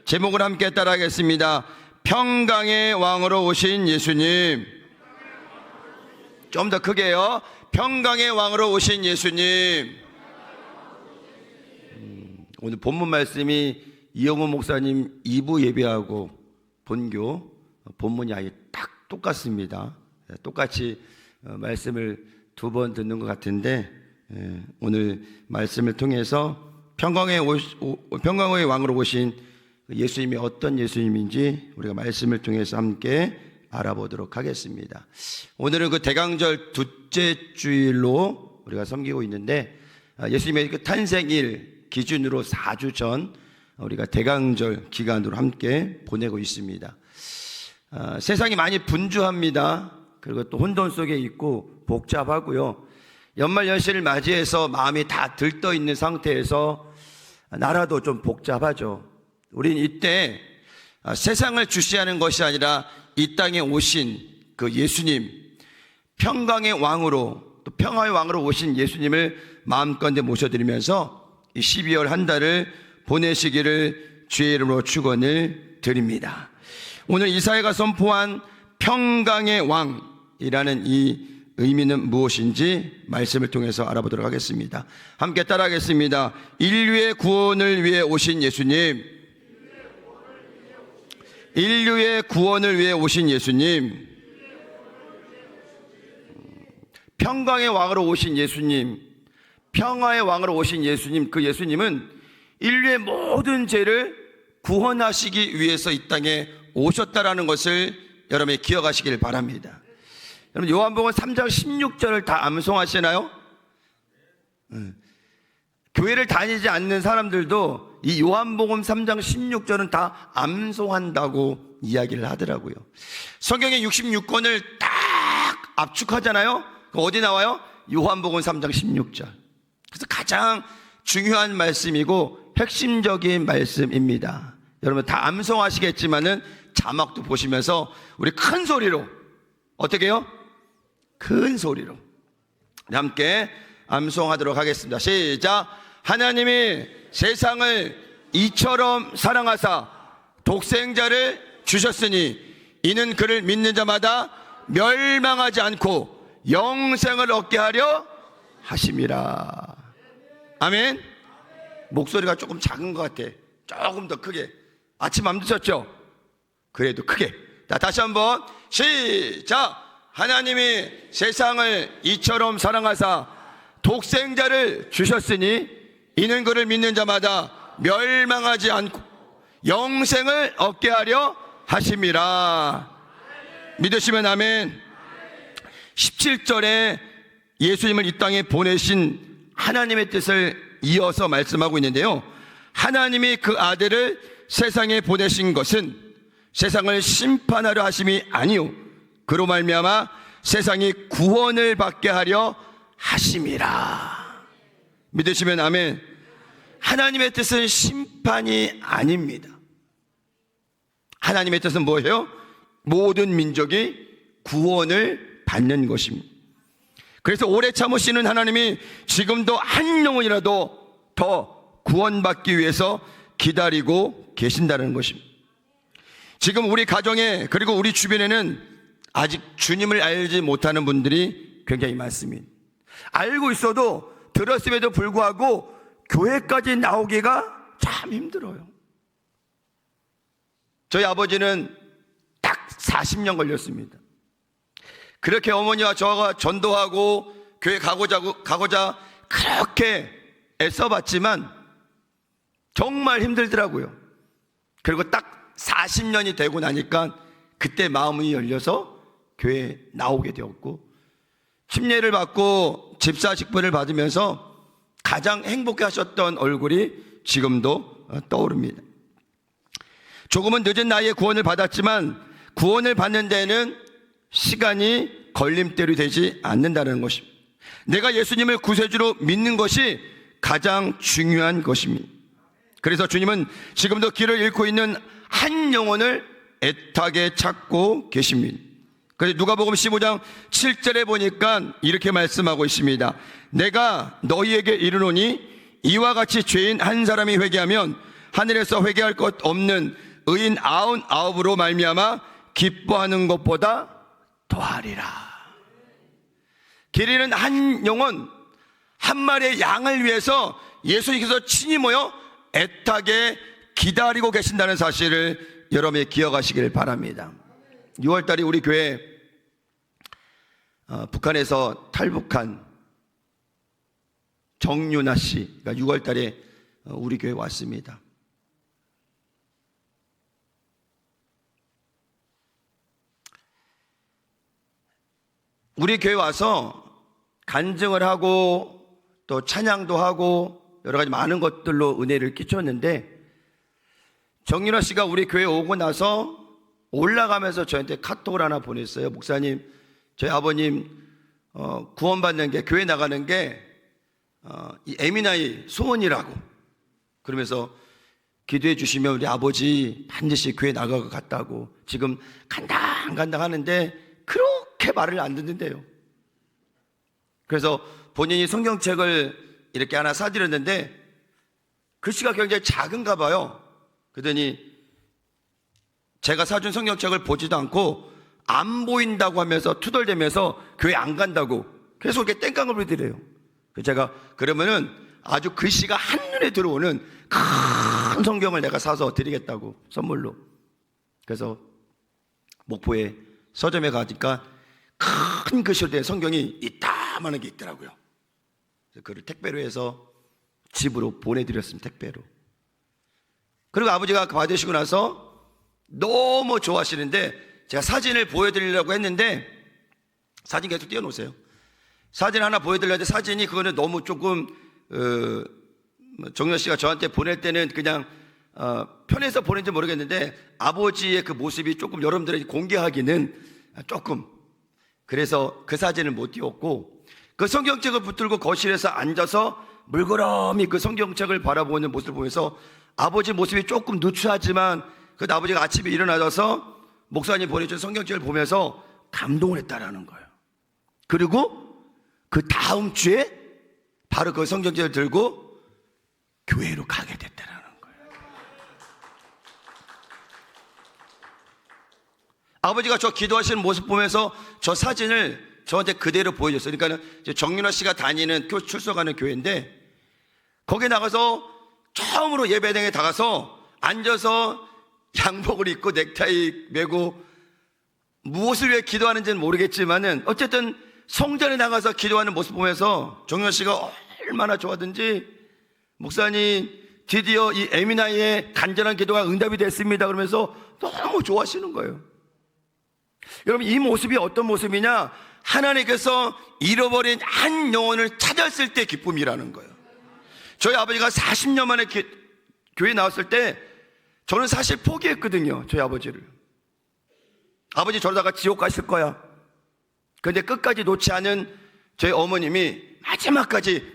제목을 함께 따라하겠습니다. 평강의 왕으로 오신 예수님. 좀 더 크게요. 평강의 왕으로 오신 예수님. 오늘 본문 말씀이 이영호 목사님 2부 예배하고 본교 본문이 아예 딱 똑같습니다. 똑같이 말씀을 두 번 듣는 것 같은데, 오늘 말씀을 통해서 평강의 왕으로 오신 예수님이 어떤 예수님인지 우리가 말씀을 통해서 함께 알아보도록 하겠습니다. 오늘은 그 대강절 둘째 주일로 우리가 섬기고 있는데, 예수님의 그 탄생일 기준으로 4주 전 우리가 대강절 기간으로 함께 보내고 있습니다. 세상이 많이 분주합니다. 그리고 또 혼돈 속에 있고 복잡하고요. 연말 연시를 맞이해서 마음이 다 들떠 있는 상태에서 나라도 좀 복잡하죠. 우린 이때 세상을 주시하는 것이 아니라 이 땅에 오신 그 예수님, 평강의 왕으로, 또 평화의 왕으로 오신 예수님을 마음껏 모셔드리면서 이 12월 한 달을 보내시기를 주의 이름으로 축원을 드립니다. 오늘 이사야가 선포한 평강의 왕이라는 이 의미는 무엇인지 말씀을 통해서 알아보도록 하겠습니다. 함께 따라하겠습니다. 인류의 구원을 위해 오신 예수님. 인류의 구원을 위해 오신 예수님. 평강의 왕으로 오신 예수님, 평화의 왕으로 오신 예수님, 그 예수님은 인류의 모든 죄를 구원하시기 위해서 이 땅에 오셨다라는 것을 여러분이 기억하시길 바랍니다. 여러분, 요한복음 3장 16절을 다 암송하시나요? 교회를 다니지 않는 사람들도 이 요한복음 3장 16절은 다 암송한다고 이야기를 하더라고요. 성경의 66권을 딱 압축하잖아요. 어디 나와요? 요한복음 3장 16절. 그래서 가장 중요한 말씀이고 핵심적인 말씀입니다. 여러분 다 암송하시겠지만은 자막도 보시면서 우리 큰 소리로, 어떻게 해요? 큰 소리로 함께 암송하도록 하겠습니다. 시작. 하나님이 세상을 이처럼 사랑하사 독생자를 주셨으니 이는 그를 믿는 자마다 멸망하지 않고 영생을 얻게 하려 하심이라. 아멘. 목소리가 조금 작은 것 같아. 조금 더 크게. 아침 안 드셨죠? 그래도 크게. 자, 다시 한번 시작. 하나님이 세상을 이처럼 사랑하사 독생자를 주셨으니 이는 그를 믿는 자마다 멸망하지 않고 영생을 얻게 하려 하심이라. 믿으시면 아멘. 17절에 예수님을 이 땅에 보내신 하나님의 뜻을 이어서 말씀하고 있는데요, 하나님이 그 아들을 세상에 보내신 것은 세상을 심판하려 하심이 아니요 그로 말미암아 세상이 구원을 받게 하려 하심이라. 믿으시면 아멘. 하나님의 뜻은 심판이 아닙니다. 하나님의 뜻은 뭐예요? 모든 민족이 구원을 받는 것입니다. 그래서 오래 참으시는 하나님이 지금도 한 영혼이라도 더 구원받기 위해서 기다리고 계신다는 것입니다. 지금 우리 가정에, 그리고 우리 주변에는 아직 주님을 알지 못하는 분들이 굉장히 많습니다. 알고 있어도, 들었음에도 불구하고 교회까지 나오기가 참 힘들어요. 저희 아버지는 딱 40년 걸렸습니다. 그렇게 어머니와 저가 전도하고 교회 가고자 그렇게 애써봤지만 정말 힘들더라고요. 그리고 딱 40년이 되고 나니까 그때 마음이 열려서 교회에 나오게 되었고, 침례를 받고 집사직분을 받으면서 가장 행복해 하셨던 얼굴이 지금도 떠오릅니다. 조금은 늦은 나이에 구원을 받았지만 구원을 받는 데에는 시간이 걸림돌이 되지 않는다는 것입니다. 내가 예수님을 구세주로 믿는 것이 가장 중요한 것입니다. 그래서 주님은 지금도 길을 잃고 있는 한 영혼을 애타게 찾고 계십니다. 그래서 누가복음 15장 7절에 보니까 이렇게 말씀하고 있습니다. 내가 너희에게 이르노니 이와 같이 죄인 한 사람이 회개하면 하늘에서 회개할 것 없는 의인 99으로 말미암아 기뻐하는 것보다 더하리라. 길 잃은 한 영혼, 한 마리의 양을 위해서 예수님께서 친히 모여 애타게 기다리고 계신다는 사실을 여러분이 기억하시길 바랍니다. 6월달에 우리 교회 북한에서 탈북한 정윤아 씨가 6월달에 우리 교회에 왔습니다. 우리 교회 와서 간증을 하고 또 찬양도 하고 여러 가지 많은 것들로 은혜를 끼쳤는데, 정윤아 씨가 우리 교회 오고 나서 올라가면서 저한테 카톡을 하나 보냈어요. 목사님, 저희 아버님 구원받는 게, 교회 나가는 게 이 에미나이 소원이라고, 그러면서 기도해 주시면 우리 아버지 반드시 교회 나갈 것 같다고. 지금 간당 하는데 그렇게 말을 안 듣는데요. 그래서 본인이 성경책을 이렇게 하나 사드렸는데 글씨가 굉장히 작은가 봐요. 그러더니 제가 사준 성경책을 보지도 않고 안 보인다고 하면서 투덜대면서 교회 안 간다고 계속 이렇게 땡깡을 부리더래요. 그래서 제가 그러면은 아주 글씨가 한눈에 들어오는 큰 성경을 내가 사서 드리겠다고, 선물로. 그래서 목포에 서점에 가니까 큰 글씨로 된 성경이 이따만한 게 있더라고요. 그래서 그걸 택배로 해서 집으로 보내드렸습니다. 택배로. 그리고 아버지가 받으시고 나서 너무 좋아하시는데 제가 사진을 보여드리려고 했는데, 사진 계속 띄워놓으세요. 사진 하나 보여드리려는데 사진이 그거는 너무 조금 정윤아 씨가 저한테 보낼 때는 그냥 편해서 보낸지 모르겠는데 아버지의 그 모습이 조금 여러분들에게 공개하기는 조금, 그래서 그 사진을 못 띄웠고, 그 성경책을 붙들고 거실에서 앉아서 물끄러미 그 성경책을 바라보는 모습을 보면서 아버지 모습이 조금 누추하지만 그 아버지가 아침에 일어나서 목사님 보내준 성경책을 보면서 감동을 했다라는 거예요. 그리고 그 다음 주에 바로 그 성경책을 들고 교회로 가게 됐다라는 거예요. 아버지가 저 기도하시는 모습 보면서 저 사진을 저한테 그대로 보여줬어요. 그러니까 정윤아 씨가 다니는 출석하는 교회인데, 거기에 나가서 처음으로 예배당에 나가서 앉아서 양복을 입고 넥타이 메고 무엇을 위해 기도하는지는 모르겠지만은 어쨌든 성전에 나가서 기도하는 모습 보면서 정윤아 씨가 얼마나 좋아하든지, 목사님 드디어 이 에미나이의 간절한 기도가 응답이 됐습니다 그러면서 너무 좋아하시는 거예요. 여러분, 이 모습이 어떤 모습이냐? 하나님께서 잃어버린 한 영혼을 찾았을 때 기쁨이라는 거예요. 저희 아버지가 40년 만에 교회 나왔을 때 저는 사실 포기했거든요. 저희 아버지를. 아버지 저러다가 지옥 가실 거야. 그런데 끝까지 놓지 않은 저희 어머님이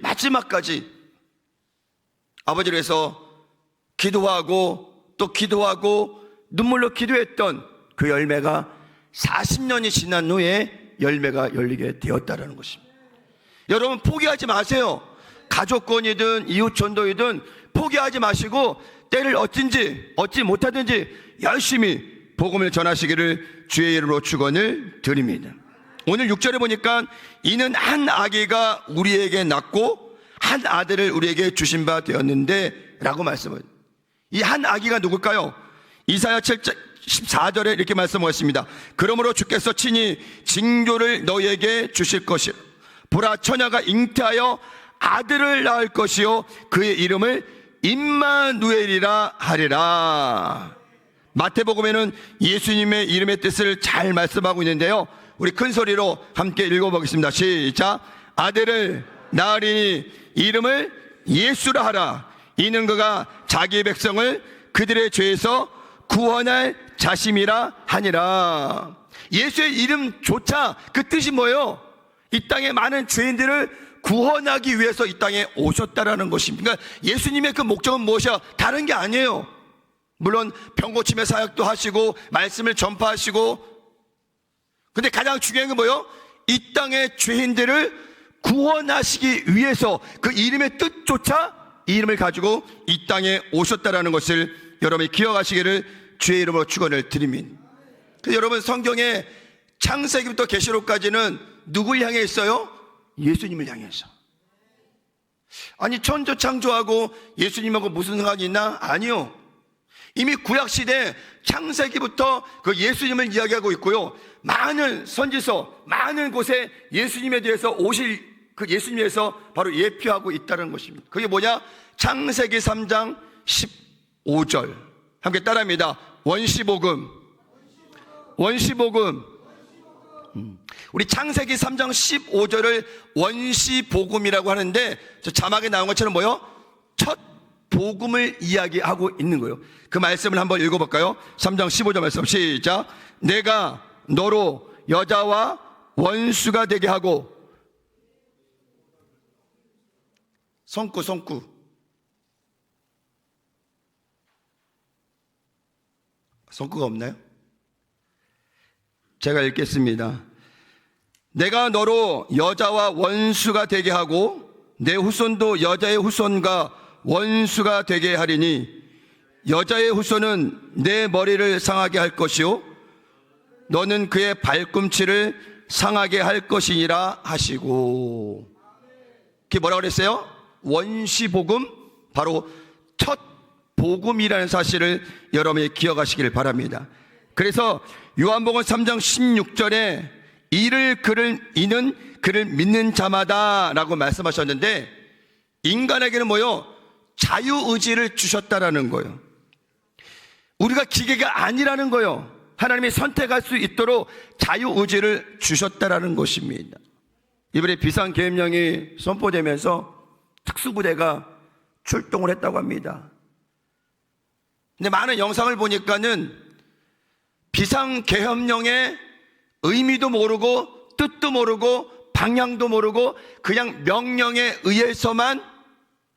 마지막까지 아버지를 위해서 기도하고 또 기도하고 눈물로 기도했던 그 열매가 40년이 지난 후에 열매가 열리게 되었다는 것입니다. 여러분, 포기하지 마세요. 가족권이든 이웃전도이든 포기하지 마시고 때를 얻지 못하든지 열심히 복음을 전하시기를 주의 이름으로 축원을 드립니다. 오늘 6절에 보니까 이는 한 아기가 우리에게 낳고 한 아들을 우리에게 주신 바 되었는데 라고 말씀을. 이 한 아기가 누굴까요? 이사야 7장 14절에 이렇게 말씀하십니다. 그러므로 주께서 친히 징조를 너희에게 주실 것이라. 보라, 처녀가 잉태하여 아들을 낳을 것이요 그의 이름을 임마누엘이라 하리라. 마태복음에는 예수님의 이름의 뜻을 잘 말씀하고 있는데요, 우리 큰 소리로 함께 읽어보겠습니다. 시작. 아들을 낳으리니 이름을 예수라 하라. 이는 그가 자기 백성을 그들의 죄에서 구원할 자심이라 하니라. 예수의 이름조차 그 뜻이 뭐예요? 이 땅에 많은 죄인들을 구원하기 위해서 이 땅에 오셨다라는 것입니다. 그러니까 예수님의 그 목적은 무엇이야? 다른 게 아니에요. 물론 병고침의 사역도 하시고 말씀을 전파하시고, 근데 가장 중요한 게 뭐예요? 이 땅의 죄인들을 구원하시기 위해서 그 이름의 뜻조차 이 이름을 가지고 이 땅에 오셨다라는 것을 여러분이 기억하시기를 주의 이름으로 축원을 드립니다. 그래서 여러분, 성경에 창세기부터 계시록까지는 누굴 향해 있어요? 예수님을 향해서. 아니, 천조 창조하고 예수님하고 무슨 상관이 있나? 아니요. 이미 구약시대 창세기부터 그 예수님을 이야기하고 있고요, 많은 선지서, 많은 곳에 예수님에 대해서 오실 그 예수님에 대해서 바로 예표하고 있다는 것입니다. 그게 뭐냐? 창세기 3장 15절 함께 따라합니다. 원시복음. 원시복음. 우리 창세기 3장 15절을 원시복음이라고 하는데, 저 자막에 나온 것처럼 뭐요? 첫 복음을 이야기하고 있는 거예요. 그 말씀을 한번 읽어볼까요? 3장 15절 말씀 시작. 내가 너로 여자와 원수가 되게 하고. 성구 성구가 없나요? 제가 읽겠습니다. 내가 너로 여자와 원수가 되게 하고 내 후손도 여자의 후손과 원수가 되게 하리니 여자의 후손은 내 머리를 상하게 할 것이요 너는 그의 발꿈치를 상하게 할 것이니라 하시고. 그게 뭐라고 그랬어요? 원시복음, 바로 첫 복음이라는 사실을 여러분이 기억하시기를 바랍니다. 그래서 요한복음 3장 16절에 이는 그를 믿는 자마다 라고 말씀하셨는데, 인간에게는 뭐요? 자유의지를 주셨다라는 거예요. 우리가 기계가 아니라는 거예요. 하나님이 선택할 수 있도록 자유의지를 주셨다라는 것입니다. 이번에 비상계엄령이 선포되면서 특수부대가 출동을 했다고 합니다. 근데 많은 영상을 보니까는 비상계엄령의 의미도 모르고 뜻도 모르고 방향도 모르고 그냥 명령에 의해서만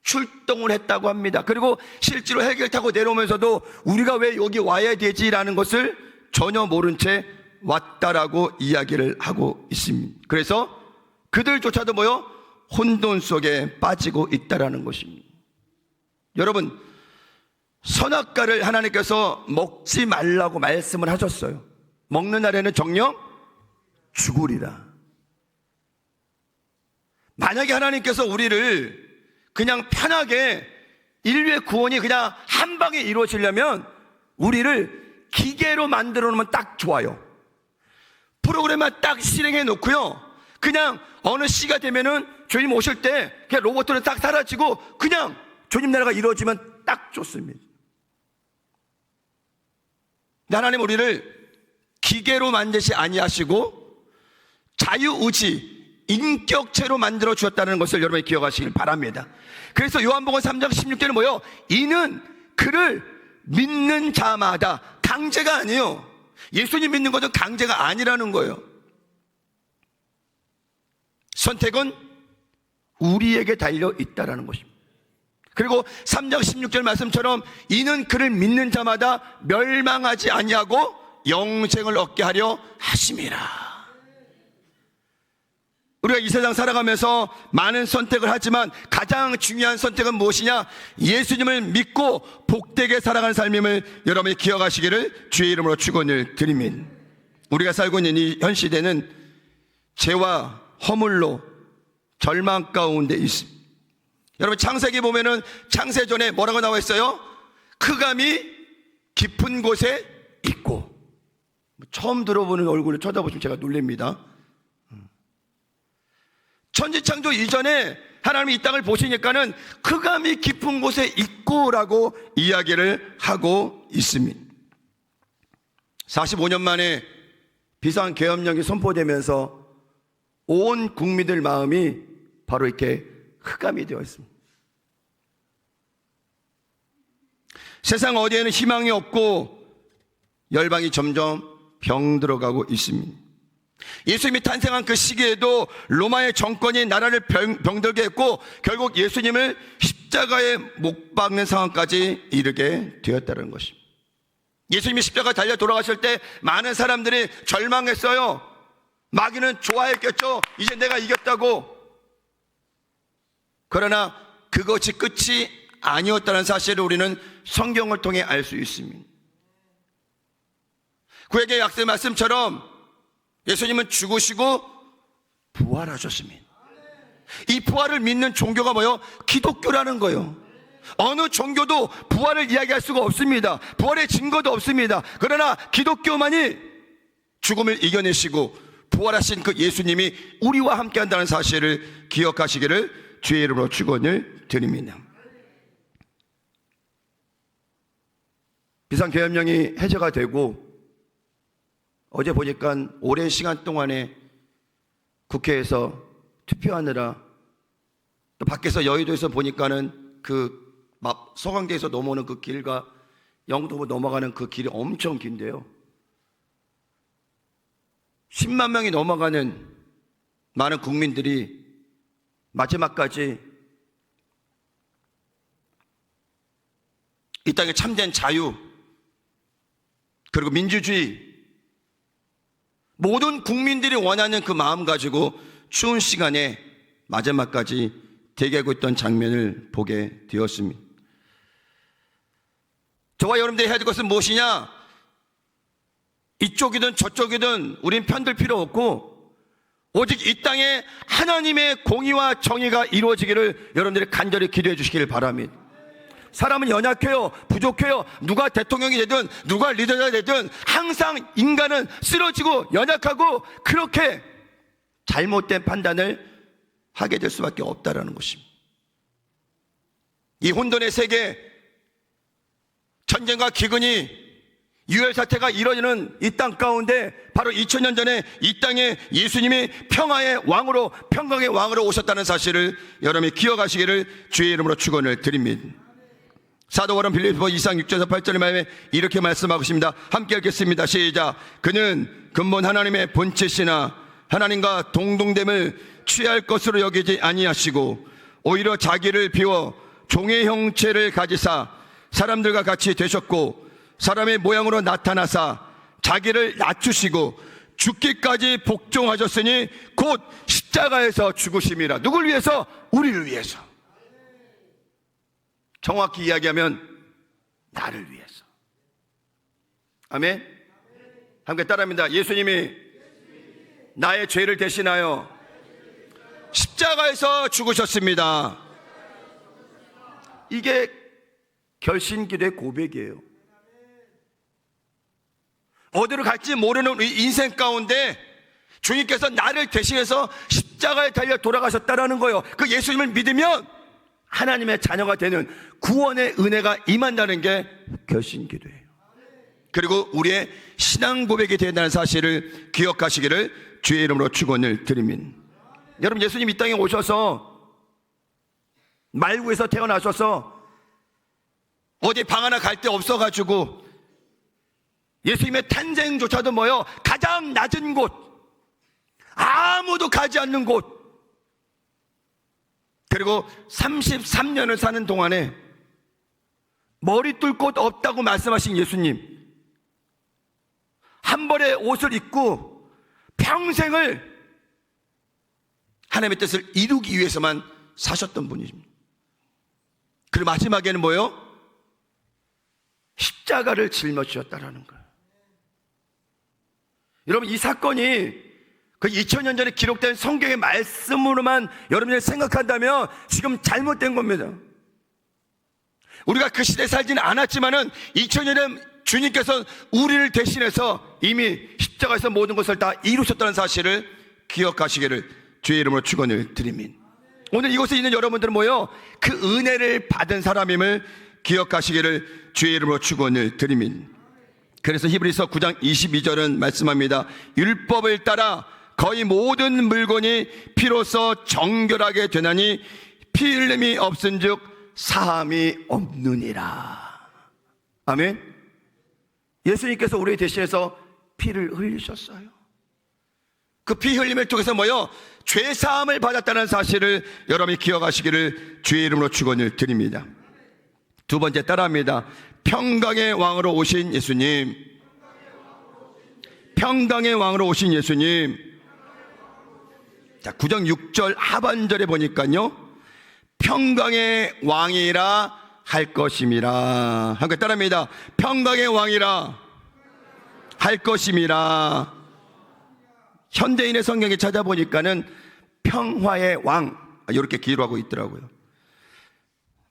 출동을 했다고 합니다. 그리고 실제로 헬기를 타고 내려오면서도 우리가 왜 여기 와야 되지라는 것을 전혀 모른 채 왔다라고 이야기를 하고 있습니다. 그래서 그들조차도 뭐요? 혼돈 속에 빠지고 있다라는 것입니다. 여러분, 선악과를 하나님께서 먹지 말라고 말씀을 하셨어요. 먹는 날에는 정녕 죽으리라. 만약에 하나님께서 우리를 그냥 편하게 인류의 구원이 그냥 한 방에 이루어지려면 우리를 기계로 만들어 놓으면 딱 좋아요. 프로그램만 딱 실행해 놓고요, 그냥 어느 시가 되면은 주님 오실 때 그냥 로봇들은 딱 사라지고 그냥 주님 나라가 이루어지면 딱 좋습니다. 하나님 우리를 기계로 만드시 아니하시고 자유의지, 인격체로 만들어 주었다는 것을 여러분이 기억하시길 바랍니다. 그래서 요한복음 3장 16절은 뭐예요? 이는 그를 믿는 자마다. 강제가 아니에요. 예수님 믿는 것은 강제가 아니라는 거예요. 선택은 우리에게 달려 있다라는 것입니다. 그리고 3장 16절 말씀처럼 이는 그를 믿는 자마다 멸망하지 아니하고 영생을 얻게 하려 하심이라. 우리가 이 세상 살아가면서 많은 선택을 하지만 가장 중요한 선택은 무엇이냐? 예수님을 믿고 복되게 살아가는 삶임을 여러분이 기억하시기를 주의 이름으로 축원을 드립니다. 우리가 살고 있는 이 현 시대는 죄와 허물로 절망 가운데 있습니다. 여러분, 창세기 보면은 창세전에 뭐라고 나와 있어요? 흑암이 깊은 곳에 있고. 처음 들어보는 얼굴을 쳐다보시면 제가 놀랍니다. 천지창조 이전에 하나님이 이 땅을 보시니까는 흑암이 깊은 곳에 있고라고 이야기를 하고 있습니다. 45년 만에 비상계엄령이 선포되면서 온 국민들 마음이 바로 이렇게 흑암이 되어 있습니다. 세상 어디에는 희망이 없고 열방이 점점 병들어가고 있습니다. 예수님이 탄생한 그 시기에도 로마의 정권이 나라를 병들게 했고 결국 예수님을 십자가에 못 박는 상황까지 이르게 되었다는 것입니다. 예수님이 십자가 달려 돌아가실 때 많은 사람들이 절망했어요. 마귀는 좋아했겠죠. 이제 내가 이겼다고. 그러나 그것이 끝이 아니었다는 사실을 우리는 성경을 통해 알 수 있습니다. 구약의 약속의 말씀처럼 예수님은 죽으시고 부활하셨습니다. 이 부활을 믿는 종교가 뭐예요? 기독교라는 거예요. 어느 종교도 부활을 이야기할 수가 없습니다. 부활의 증거도 없습니다. 그러나 기독교만이 죽음을 이겨내시고 부활하신 그 예수님이 우리와 함께 한다는 사실을 기억하시기를 주의 이름으로 축원을 드립니다. 비상계엄령이 해제가 되고 어제 보니까 오랜 시간 동안에 국회에서 투표하느라 또 밖에서 여의도에서 보니까는 그 서강대에서 넘어오는 그 길과 영도로 넘어가는 그 길이 엄청 긴데요. 10만 명이 넘어가는 많은 국민들이 마지막까지 이 땅에 참된 자유 그리고 민주주의 모든 국민들이 원하는 그 마음 가지고 추운 시간에 마지막까지 대기하고 있던 장면을 보게 되었습니다. 저와 여러분들이 해야 될 것은 무엇이냐? 이쪽이든 저쪽이든 우린 편들 필요 없고 오직 이 땅에 하나님의 공의와 정의가 이루어지기를 여러분들이 간절히 기도해 주시기를 바랍니다. 사람은 연약해요. 부족해요. 누가 대통령이 되든 누가 리더가 되든 항상 인간은 쓰러지고 연약하고 그렇게 잘못된 판단을 하게 될 수밖에 없다라는 것입니다. 이 혼돈의 세계, 전쟁과 기근이 유혈 사태가 이뤄지는 이 땅 가운데 바로 2000년 전에 이 땅에 예수님이 평화의 왕으로 평강의 왕으로 오셨다는 사실을 여러분이 기억하시기를 주의 이름으로 축원을 드립니다. 사도 바울 빌립보 2장 6절에서 8절의 말씀에 이렇게 말씀하고 있습니다. 함께 읽겠습니다. 시작. 그는 근본 하나님의 본체시나 하나님과 동등됨을 취할 것으로 여기지 아니하시고 오히려 자기를 비워 종의 형체를 가지사 사람들과 같이 되셨고 사람의 모양으로 나타나사 자기를 낮추시고 죽기까지 복종하셨으니 곧 십자가에서 죽으심이라. 누굴 위해서? 우리를 위해서. 정확히 이야기하면 나를 위해서. 아멘. 함께 따라합니다. 예수님이 나의 죄를 대신하여 십자가에서 죽으셨습니다. 이게 결신기도의 고백이에요. 어디로 갈지 모르는 우리 인생 가운데 주님께서 나를 대신해서 십자가에 달려 돌아가셨다라는 거예요. 그 예수님을 믿으면 하나님의 자녀가 되는 구원의 은혜가 임한다는 게 결신기도예요. 그리고 우리의 신앙 고백이 된다는 사실을 기억하시기를 주의 이름으로 축원을 드립니다. 여러분, 예수님 이 땅에 오셔서 말구에서 태어나셔서 어디 방 하나 갈 데 없어가지고 예수님의 탄생조차도 뭐요? 가장 낮은 곳, 아무도 가지 않는 곳, 그리고 33년을 사는 동안에 머리 뚫 곳 없다고 말씀하신 예수님, 한 벌의 옷을 입고 평생을 하나님의 뜻을 이루기 위해서만 사셨던 분이십니다. 그리고 마지막에는 뭐예요? 십자가를 짊어지셨다라는 거예요. 여러분, 이 사건이 그 2000년 전에 기록된 성경의 말씀으로만 여러분이 생각한다면 지금 잘못된 겁니다. 우리가 그 시대에 살지는 않았지만은 2000년에 주님께서 우리를 대신해서 이미 십자가에서 모든 것을 다 이루셨다는 사실을 기억하시기를 주의 이름으로 축원을 드립니다. 오늘 이곳에 있는 여러분들은 뭐요? 그 은혜를 받은 사람임을 기억하시기를 주의 이름으로 축원을 드립니다. 그래서 히브리서 9장 22절은 말씀합니다. 율법을 따라 거의 모든 물건이 피로써 정결하게 되나니 피 흘림이 없은즉 사함이 없느니라. 아멘. 예수님께서 우리 대신해서 피를 흘리셨어요. 그 피 흘림을 통해서 뭐요? 죄 사함을 받았다는 사실을 여러분이 기억하시기를 주의 이름으로 축원을 드립니다. 두 번째 따라합니다. 평강의 왕으로 오신 예수님. 평강의 왕으로 오신 예수님. 자, 9장 6절 하반절에 보니까요, 평강의 왕이라 할 것임이라. 함께 따라합니다. 평강의 왕이라 할 것임이라. 현대인의 성경에 찾아보니까는 평화의 왕 이렇게 기록하고 있더라고요.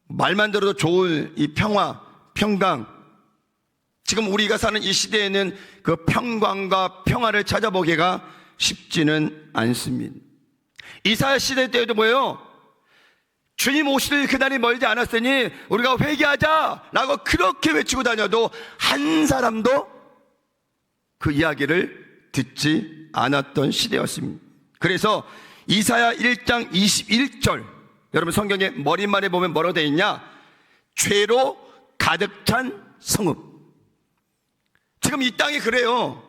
말만 들어도 좋은 이 평화, 평강. 지금 우리가 사는 이 시대에는 그 평강과 평화를 찾아보기가 쉽지는 않습니다. 이사야 시대 때에도 뭐예요? 주님 오실 그날이 멀지 않았으니 우리가 회개하자라고 그렇게 외치고 다녀도 한 사람도 그 이야기를 듣지 않았던 시대였습니다. 그래서 이사야 1장 21절, 여러분 성경에 머릿말에 보면 뭐라고 되어 있냐? 죄로 가득 찬 성읍. 지금 이 땅이 그래요.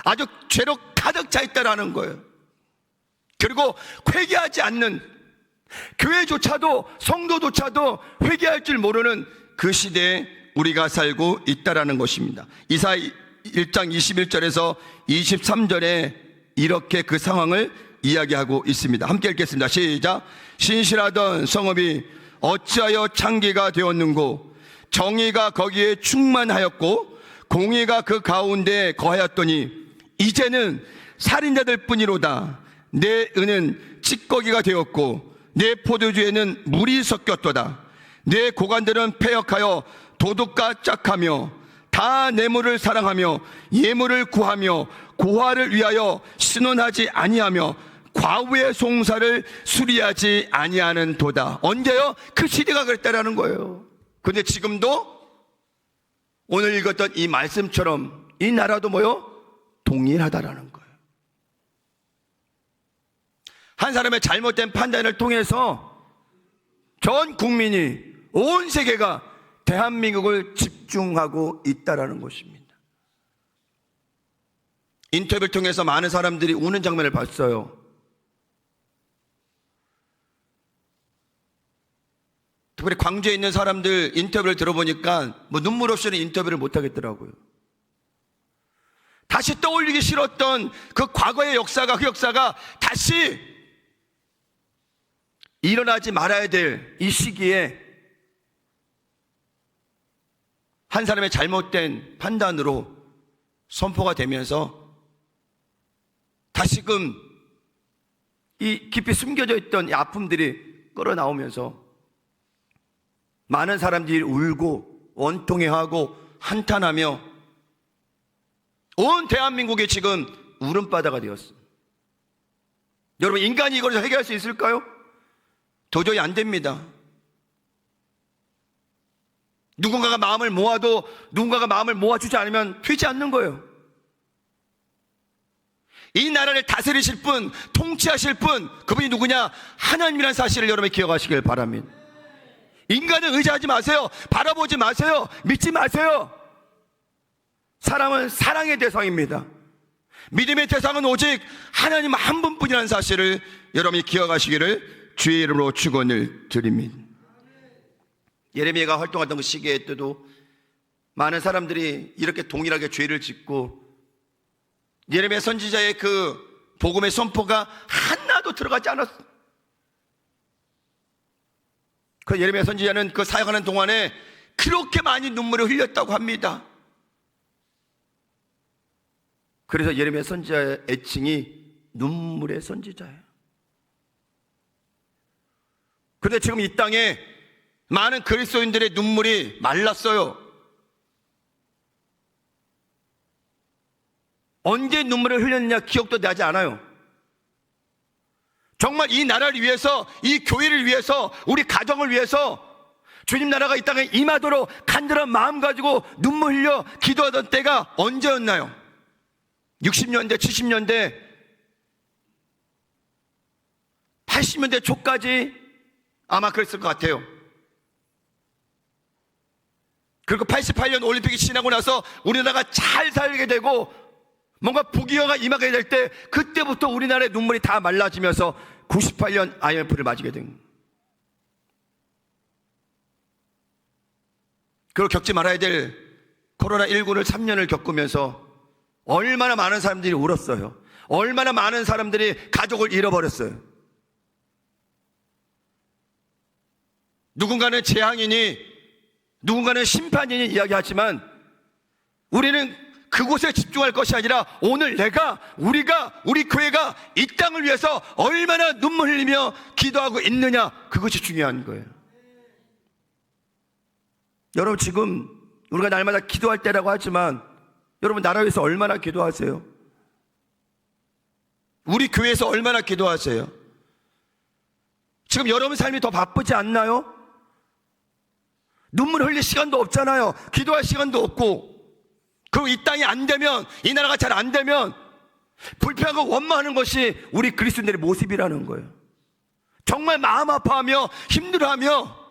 아주 죄로 가득 차 있다라는 거예요. 그리고 회개하지 않는, 교회조차도 성도조차도 회개할 줄 모르는 그 시대에 우리가 살고 있다라는 것입니다. 이사야 1장 21절에서 23절에 이렇게 그 상황을 이야기하고 있습니다. 함께 읽겠습니다. 시작. 신실하던 성읍이 어찌하여 창기가 되었는고, 정의가 거기에 충만하였고 공의가 그 가운데 거하였더니 이제는 살인자들 뿐이로다. 내 은은 찌꺼기가 되었고 내 포도주에는 물이 섞였도다. 내 고관들은 패역하여 도둑과 짝하며 다 뇌물을 사랑하며 예물을 구하며 고화를 위하여 신원하지 아니하며 과부의 송사를 수리하지 아니하는 도다. 언제요? 그 시대가 그랬다라는 거예요. 근데 지금도 오늘 읽었던 이 말씀처럼 이 나라도 뭐요? 동일하다라는 거예요. 한 사람의 잘못된 판단을 통해서 전 국민이, 온 세계가 대한민국을 집중하고 있다라는 것입니다. 인터뷰를 통해서 많은 사람들이 우는 장면을 봤어요. 특별히 광주에 있는 사람들 인터뷰를 들어보니까 뭐 눈물 없이는 인터뷰를 못 하겠더라고요. 다시 떠올리기 싫었던 그 과거의 역사가, 그 역사가 다시 일어나지 말아야 될 이 시기에 한 사람의 잘못된 판단으로 선포가 되면서 다시금 이 깊이 숨겨져 있던 이 아픔들이 끌어나오면서 많은 사람들이 울고 원통해하고 한탄하며 온 대한민국이 지금 울음바다가 되었습니다. 여러분, 인간이 이걸 해결할 수 있을까요? 도저히 안 됩니다. 누군가가 마음을 모아도 누군가가 마음을 모아주지 않으면 되지 않는 거예요. 이 나라를 다스리실 분, 통치하실 분, 그분이 누구냐? 하나님이라는 사실을 여러분이 기억하시길 바랍니다. 인간을 의지하지 마세요. 바라보지 마세요. 믿지 마세요. 사람은 사랑의 대상입니다. 믿음의 대상은 오직 하나님 한 분뿐이라는 사실을 여러분이 기억하시기를 주의 이름으로 축원을 드립니다. 예레미야가 활동했던 그 시기에 때도 많은 사람들이 이렇게 동일하게 죄를 짓고 예레미야 선지자의 그 복음의 선포가 하나도 들어가지 않았습니다. 그 예레미야 선지자는 그 사역하는 동안에 그렇게 많이 눈물을 흘렸다고 합니다. 그래서 예레미야 선지자의 애칭이 눈물의 선지자예요. 그런데 지금 이 땅에 많은 그리스도인들의 눈물이 말랐어요. 언제 눈물을 흘렸느냐 기억도 나지 않아요. 정말 이 나라를 위해서, 이 교회를 위해서, 우리 가정을 위해서 주님 나라가 이 땅에 임하도록 간절한 마음 가지고 눈물 흘려 기도하던 때가 언제였나요? 60년대, 70년대, 80년대 초까지 아마 그랬을 것 같아요. 그리고 88년 올림픽이 지나고 나서 우리나라가 잘 살게 되고 뭔가 부귀영화가 임하게 될 때 그때부터 우리나라의 눈물이 다 말라지면서 98년 IMF를 맞이게 된 거예요. 그리고 겪지 말아야 될 코로나19를 3년을 겪으면서 얼마나 많은 사람들이 울었어요. 얼마나 많은 사람들이 가족을 잃어버렸어요. 누군가는 재앙이니 누군가는 심판이니 이야기하지만 우리는 그곳에 집중할 것이 아니라 오늘 우리가, 우리 교회가 이 땅을 위해서 얼마나 눈물 흘리며 기도하고 있느냐, 그것이 중요한 거예요. 여러분, 지금 우리가 날마다 기도할 때라고 하지만 여러분, 나라 위해서 얼마나 기도하세요? 우리 교회에서 얼마나 기도하세요? 지금 여러분 삶이 더 바쁘지 않나요? 눈물 흘릴 시간도 없잖아요. 기도할 시간도 없고. 그리고 이 땅이 안 되면, 이 나라가 잘 안 되면 불평하고 원망하는 것이 우리 그리스도인들의 모습이라는 거예요. 정말 마음 아파하며 힘들어하며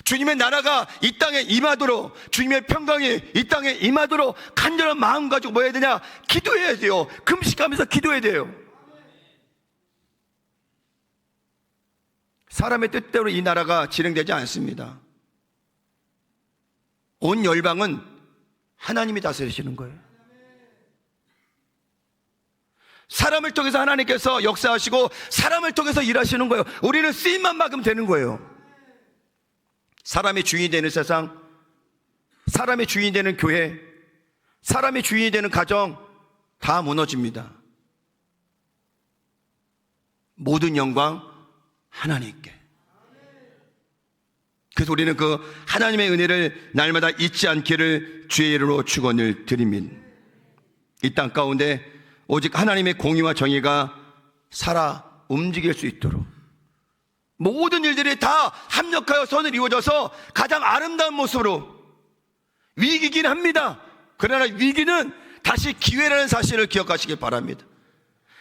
주님의 나라가 이 땅에 임하도록, 주님의 평강이 이 땅에 임하도록 간절한 마음 가지고 뭐 해야 되냐? 기도해야 돼요. 금식하면서 기도해야 돼요. 사람의 뜻대로 이 나라가 진행되지 않습니다. 온 열방은 하나님이 다스리시는 거예요. 사람을 통해서 하나님께서 역사하시고 사람을 통해서 일하시는 거예요. 우리는 쓰임만 막으면 되는 거예요. 사람이 주인이 되는 세상, 사람이 주인이 되는 교회, 사람이 주인이 되는 가정 다 무너집니다. 모든 영광 하나님께. 그래서 우리는 그 하나님의 은혜를 날마다 잊지 않기를 주의 이름으로 축원을 드립니다. 이 땅 가운데 오직 하나님의 공의와 정의가 살아 움직일 수 있도록 모든 일들이 다 합력하여 선을 이루어져서 가장 아름다운 모습으로, 위기긴 합니다. 그러나 위기는 다시 기회라는 사실을 기억하시길 바랍니다.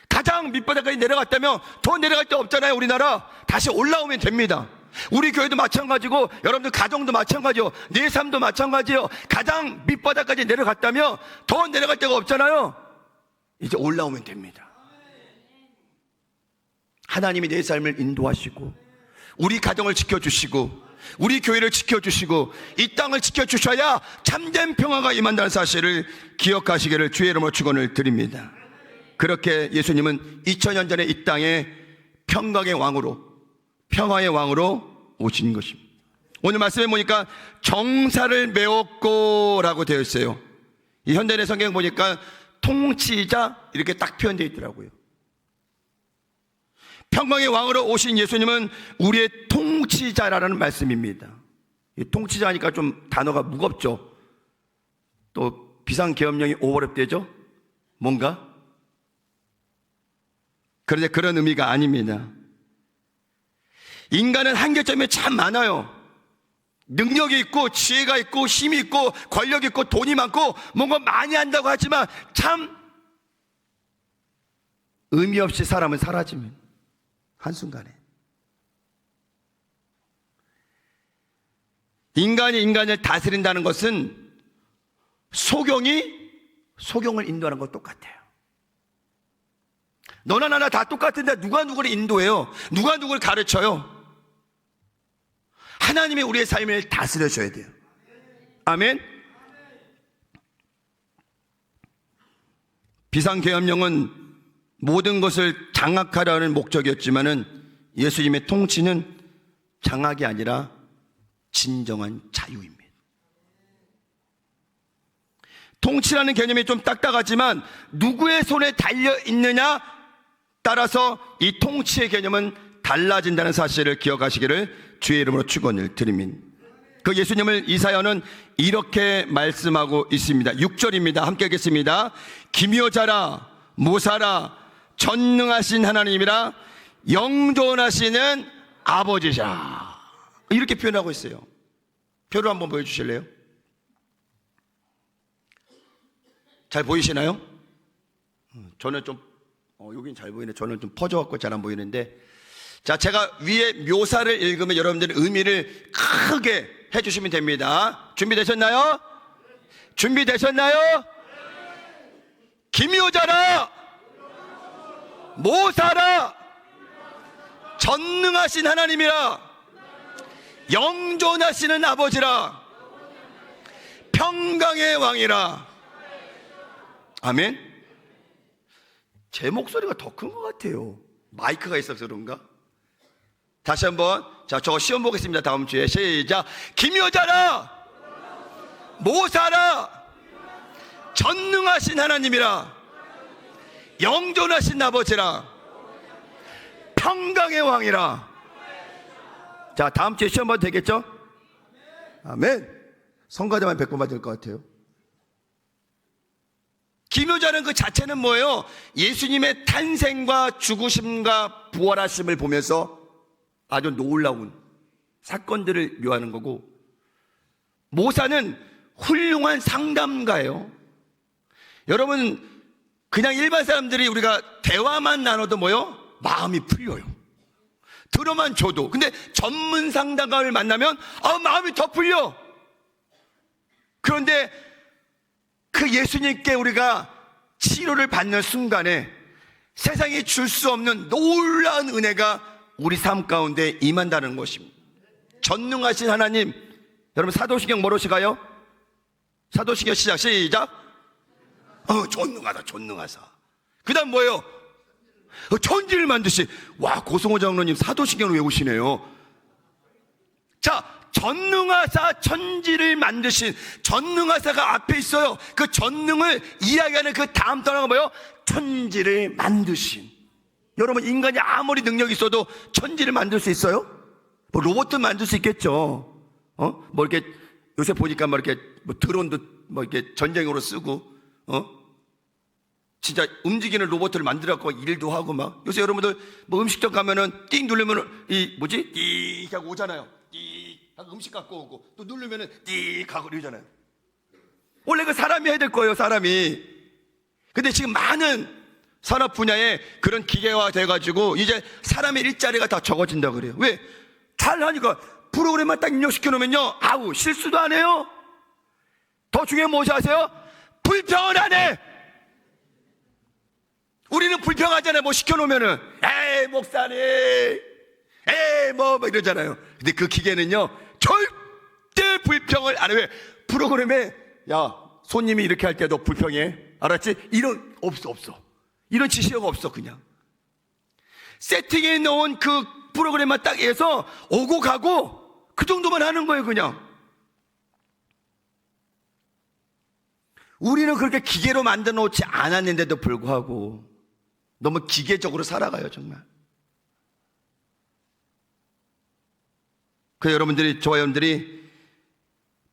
가장 밑바닥까지 내려갔다면 더 내려갈 데 없잖아요. 우리나라 다시 올라오면 됩니다. 우리 교회도 마찬가지고 여러분들 가정도 마찬가지요. 내 삶도 마찬가지요. 가장 밑바닥까지 내려갔다면 더 내려갈 데가 없잖아요. 이제 올라오면 됩니다. 하나님이 내 삶을 인도하시고 우리 가정을 지켜주시고 우리 교회를 지켜주시고 이 땅을 지켜주셔야 참된 평화가 임한다는 사실을 기억하시기를 주의 이름으로 축원을 드립니다. 그렇게 예수님은 2000년 전에 이 땅에 평강의 왕으로, 평화의 왕으로 오신 것입니다. 오늘 말씀에 보니까 정사를 메웠고 라고 되어 있어요. 이 현대인의 성경 보니까 통치자 이렇게 딱 표현되어 있더라고요. 평강의 왕으로 오신 예수님은 우리의 통치자라는 말씀입니다. 이 통치자니까 좀 단어가 무겁죠. 또 비상계엄령이 오버랩되죠. 뭔가? 그런데 그런 의미가 아닙니다. 인간은 한계점이 참 많아요. 능력이 있고 지혜가 있고 힘이 있고 권력이 있고 돈이 많고 뭔가 많이 한다고 하지만 참 의미 없이 사람은 사라지면 한순간에 인간이 인간을 다스린다는 것은 소경을 인도하는 것 똑같아요. 너나 나나 다 똑같은데 누가 누구를 인도해요? 누가 누구를 가르쳐요? 하나님이 우리의 삶을 다스려줘야 돼요. 아멘. 비상계엄령은 모든 것을 장악하려는 목적이었지만은 예수님의 통치는 장악이 아니라 진정한 자유입니다. 통치라는 개념이 좀 딱딱하지만 누구의 손에 달려 있느냐 따라서 이 통치의 개념은 달라진다는 사실을 기억하시기를 주의 이름으로 축원을 드립니다. 그 예수님을 이사야는 이렇게 말씀하고 있습니다. 6절입니다. 함께 하겠습니다. 기묘자라 모사라 전능하신 하나님이라 영존하시는 아버지자, 이렇게 표현하고 있어요. 표를 한번 보여주실래요? 잘 보이시나요? 저는 좀 여긴 잘 보이네. 저는 좀 퍼져갖고 잘 안 보이는데, 자, 제가 위에 묘사를 읽으면 여러분들은 의미를 크게 해주시면 됩니다. 준비되셨나요? 준비되셨나요? 기묘자라 모사라 전능하신 하나님이라 영존하시는 아버지라 평강의 왕이라. 아멘. 제 목소리가 더 큰 것 같아요. 마이크가 있어서 그런가? 다시 한번. 자, 저거 시험 보겠습니다. 다음 주에. 시작. 김여자라, 모사라, 전능하신 하나님이라, 영존하신 아버지라, 평강의 왕이라. 자, 다음 주에 시험 봐도 되겠죠? 아멘. 성가대만 100번 받을 것 같아요. 김효자는 그 자체는 뭐예요? 예수님의 탄생과 죽으심과 부활하심을 보면서 아주 놀라운 사건들을 묘하는 거고, 모사는 훌륭한 상담가예요. 여러분, 그냥 일반 사람들이 우리가 대화만 나눠도 뭐요? 마음이 풀려요. 들어만 줘도. 근데 전문 상담가를 만나면 마음이 더 풀려. 그런데 그 예수님께 우리가 치료를 받는 순간에 세상이 줄 수 없는 놀라운 은혜가 우리 삶 가운데 임한다는 것입니다. 전능하신 하나님. 여러분, 사도신경 뭐로 가요? 사도신경 시작. 전능하다, 전능하사. 그 다음 뭐예요? 천지를 만드신. 와, 고성호 장로님 사도신경을 외우시네요. 자, 전능하사, 천지를 만드신 전능하사가 앞에 있어요. 그 전능을 이야기하는 그 다음 단어가 뭐예요? 천지를 만드신. 여러분, 인간이 아무리 능력이 있어도 천지를 만들 수 있어요? 뭐 로봇도 만들 수 있겠죠. 뭐 이렇게 요새 보니까 뭐 이렇게 뭐 드론도 뭐 이렇게 전쟁으로 쓰고, 진짜 움직이는 로봇을 만들어갖고 일도 하고 막. 요새 여러분들 뭐 음식점 가면은 띵 누르면은 띵 하고 오잖아요. 띵 하고 음식 갖고 오고, 또 누르면은 띵 하고 이러잖아요. 원래 그 사람이 해야 될 거예요, 사람이. 근데 지금 많은 산업 분야에 그런 기계화 돼가지고 이제 사람의 일자리가 다 적어진다 그래요. 왜? 잘 하니까. 프로그램만 딱 입력시켜 놓으면요, 실수도 안 해요. 더 중요한 무엇이 아세요? 불평은 안 해. 우리는 불평하잖아요. 뭐 시켜놓으면은 에이 목사님, 에이 뭐 이러잖아요. 근데 그 기계는요 절대 불평을 안 해. 왜? 프로그램에 야, 손님이 이렇게 할 때 너 불평해, 알았지? 이런 없어. 이런 지시가 없어. 그냥 세팅해 놓은 그 프로그램만 딱 해서 오고 가고 그 정도만 하는 거예요. 그냥 우리는 그렇게 기계로 만들어 놓지 않았는데도 불구하고 너무 기계적으로 살아가요, 정말. 그래서 여러분들이, 저와 여러분들이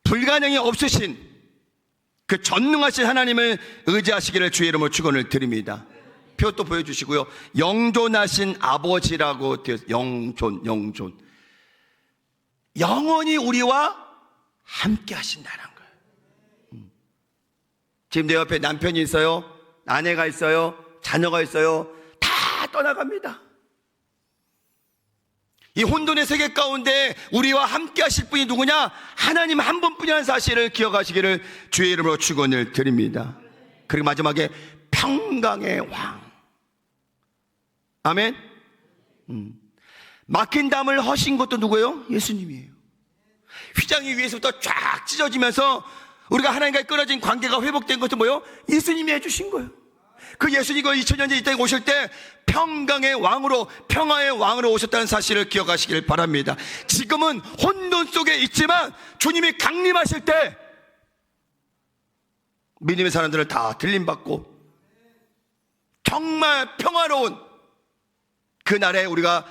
불가능이 없으신 그 전능하신 하나님을 의지하시기를 주의 이름으로 축원을 드립니다. 표 또 보여주시고요. 영존하신 아버지라고 되어 있어요. 영존. 영원히 우리와 함께 하신다는 거예요. 지금 내 옆에 남편이 있어요, 아내가 있어요, 자녀가 있어요. 다 떠나갑니다. 이 혼돈의 세계 가운데 우리와 함께 하실 분이 누구냐? 하나님 한 분뿐이라는 사실을 기억하시기를 주의 이름으로 축원을 드립니다. 그리고 마지막에 평강의 왕. 아멘. 막힌 담을 허신 것도 누구예요? 예수님이에요. 휘장이 위에서부터 쫙 찢어지면서 우리가 하나님과의 끊어진 관계가 회복된 것도 뭐예요? 예수님이 해주신 거예요. 그 예수님이 2000년 전 이 땅에 오실 때 평강의 왕으로, 평화의 왕으로 오셨다는 사실을 기억하시길 바랍니다. 지금은 혼돈 속에 있지만 주님이 강림하실 때 믿음의 사람들을 다 들림받고 정말 평화로운 그날에 우리가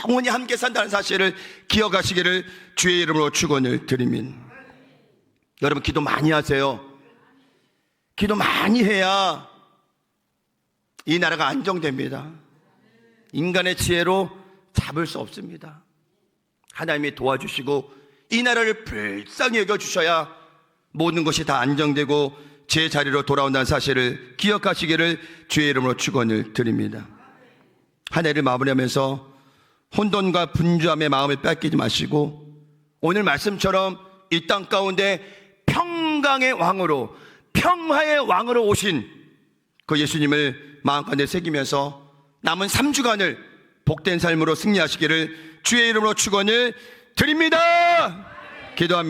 영원히 함께 산다는 사실을 기억하시기를 주의 이름으로 축원을 드립니다. 여러분, 기도 많이 하세요. 기도 많이 해야 이 나라가 안정됩니다. 인간의 지혜로 잡을 수 없습니다. 하나님이 도와주시고 이 나라를 불쌍히 여겨주셔야 모든 것이 다 안정되고 제 자리로 돌아온다는 사실을 기억하시기를 주의 이름으로 축원을 드립니다. 한 해를 마무리하면서 혼돈과 분주함의 마음을 뺏기지 마시고 오늘 말씀처럼 이 땅 가운데 평강의 왕으로, 평화의 왕으로 오신 그 예수님을 마음가운데 새기면서 남은 3주간을 복된 삶으로 승리하시기를 주의 이름으로 축원을 드립니다. 기도합니다.